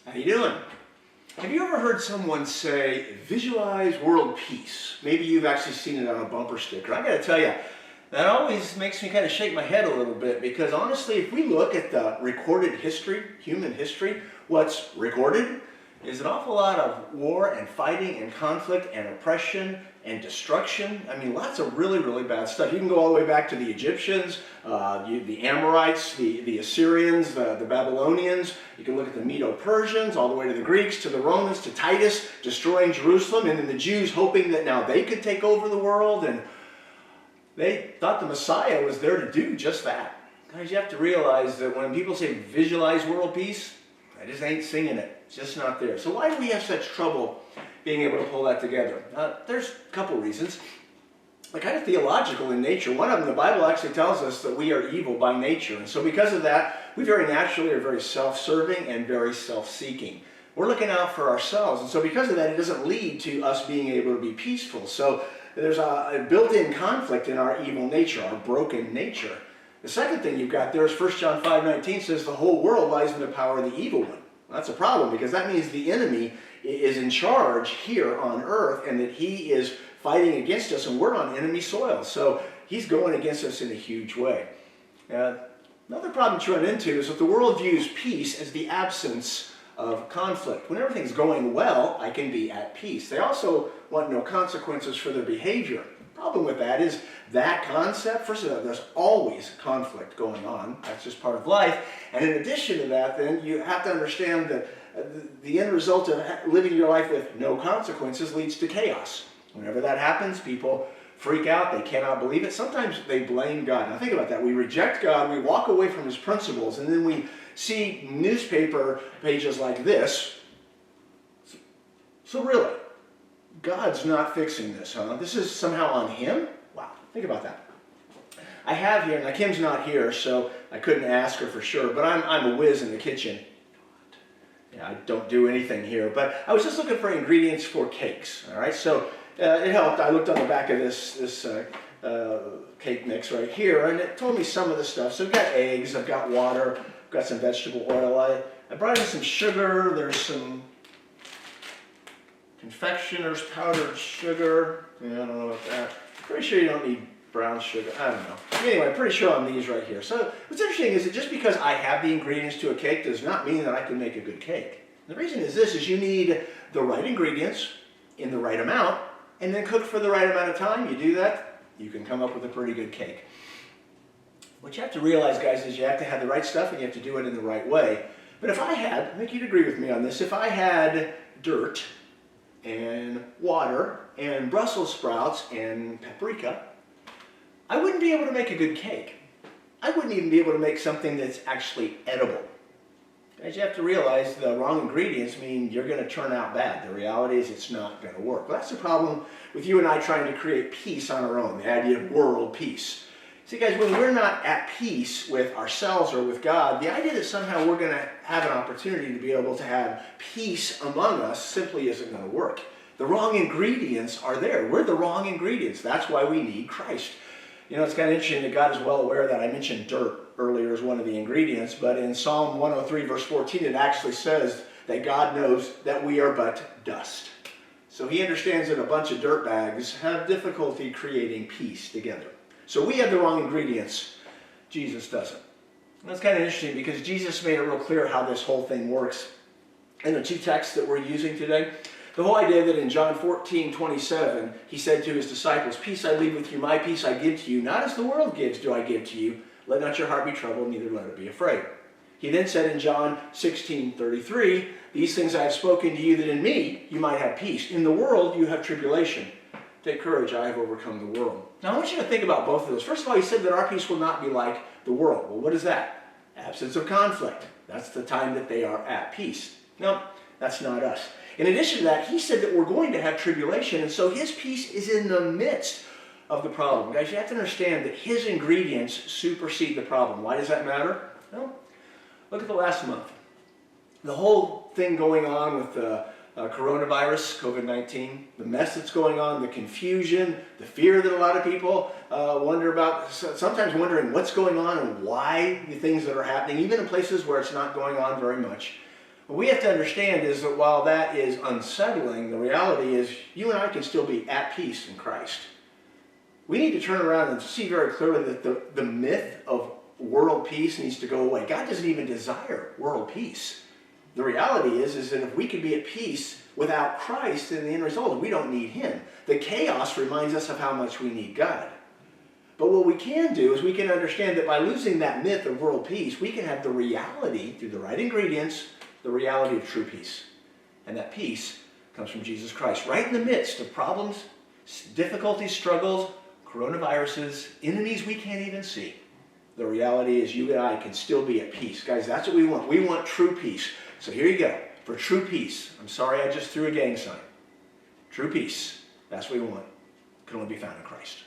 How you doing? Have you ever heard someone say, visualize world peace? Maybe you've actually seen it on a bumper sticker. I gotta tell you, that always makes me kind of shake my head a little bit because honestly, if we look at the recorded history, human history, what's recorded is an awful lot of war and fighting and conflict and oppression and destruction. I mean, lots of really, really bad stuff. You can go all the way back to the Egyptians, the Amorites, the Assyrians, the Babylonians. You can look at the Medo-Persians, all the way to the Greeks, to the Romans, to Titus, destroying Jerusalem, and then the Jews hoping that now they could take over the world, and they thought the Messiah was there to do just that. Guys, you have to realize that when people say visualize world peace, I just ain't singing it. It's just not there. So why do we have such trouble being able to pull that together? There's a couple reasons. They're kind of theological in nature. One of them, the Bible actually tells us that we are evil by nature. And so because of that, we very naturally are very self-serving and very self-seeking. We're looking out for ourselves. And so because of that, it doesn't lead to us being able to be peaceful. So there's a built-in conflict in our evil nature, our broken nature. The second thing you've got there is 1 John 5:19 says the whole world lies in the power of the evil one. Well, that's a problem because that means the enemy is in charge here on earth and that he is fighting against us and we're on enemy soil. So he's going against us in a huge way. Another problem to run into is that the world views peace as the absence of conflict. When everything's going well, I can be at peace. They also want no consequences for their behavior. The problem with that is that concept, first of all, there's always conflict going on. That's just part of life. And in addition to that, then, you have to understand that the end result of living your life with no consequences leads to chaos. Whenever that happens, people freak out. They cannot believe it. Sometimes they blame God. Now think about that. We reject God. We walk away from his principles. And then we see newspaper pages like this. So really, God's not fixing this, huh? This is somehow on him? Wow, think about that. I have here, now Kim's not here, so I couldn't ask her for sure, but I'm a whiz in the kitchen. Yeah, I don't do anything here, but I was just looking for ingredients for cakes, all right? So it helped. I looked on the back of this cake mix right here, and it told me some of the stuff. So I've got eggs, I've got water, I've got some vegetable oil. I brought in some sugar, there's some confectioner's powdered sugar. Yeah, I don't know about that. Pretty sure you don't need brown sugar. I don't know. Anyway, I'm pretty sure on these right here. So what's interesting is that just because I have the ingredients to a cake does not mean that I can make a good cake. The reason is this, is you need the right ingredients in the right amount and then cook for the right amount of time. You do that, you can come up with a pretty good cake. What you have to realize, guys, is you have to have the right stuff and you have to do it in the right way. But if I think you'd agree with me on this, if I had dirt and water and Brussels sprouts and paprika, I wouldn't be able to make a good cake. I wouldn't even be able to make something that's actually edible. Guys, you have to realize the wrong ingredients mean you're going to turn out bad. The reality is it's not going to work. Well, that's the problem with you and I trying to create peace on our own, the idea of world peace. See, guys, when we're not at peace with ourselves or with God, the idea that somehow we're going to have an opportunity to be able to have peace among us simply isn't going to work. The wrong ingredients are there. We're the wrong ingredients. That's why we need Christ. You know, it's kind of interesting that God is well aware of that. I mentioned dirt earlier as one of the ingredients, but in Psalm 103, verse 14, it actually says that God knows that we are but dust. So he understands that a bunch of dirt bags have difficulty creating peace together. So we have the wrong ingredients. Jesus doesn't. And that's kind of interesting because Jesus made it real clear how this whole thing works in the two texts that we're using today. The whole idea that in John 14:27, he said to his disciples, peace I leave with you, my peace I give to you. Not as the world gives do I give to you. Let not your heart be troubled, neither let it be afraid. He then said in John 16:33, these things I have spoken to you that in me you might have peace. In the world you have tribulation. Take courage, I have overcome the world. Now I want you to think about both of those. First of all, he said that our peace will not be like the world. Well, what is that? Absence of conflict. That's the time that they are at peace. No, that's not us. In addition to that, he said that we're going to have tribulation, and so his peace is in the midst of the problem. Guys, you have to understand that his ingredients supersede the problem. Why does that matter? Well, look at the last month. The whole thing going on with the coronavirus, COVID-19, the mess that's going on, the confusion, the fear that a lot of people wonder about, sometimes wondering what's going on and why the things that are happening, even in places where it's not going on very much. What we have to understand is that while that is unsettling, the reality is you and I can still be at peace in Christ. We need to turn around and see very clearly that the myth of world peace needs to go away. God doesn't even desire world peace. The reality is that if we can be at peace without Christ, then the end result is we don't need him. The chaos reminds us of how much we need God. But what we can do is we can understand that by losing that myth of world peace, we can have the reality, through the right ingredients, the reality of true peace. And that peace comes from Jesus Christ. Right in the midst of problems, difficulties, struggles, coronaviruses, enemies we can't even see. The reality is you and I can still be at peace. Guys, that's what we want. We want true peace. So here you go. For true peace. I'm sorry I just threw a gang sign. True peace. That's what we want. Can only be found in Christ.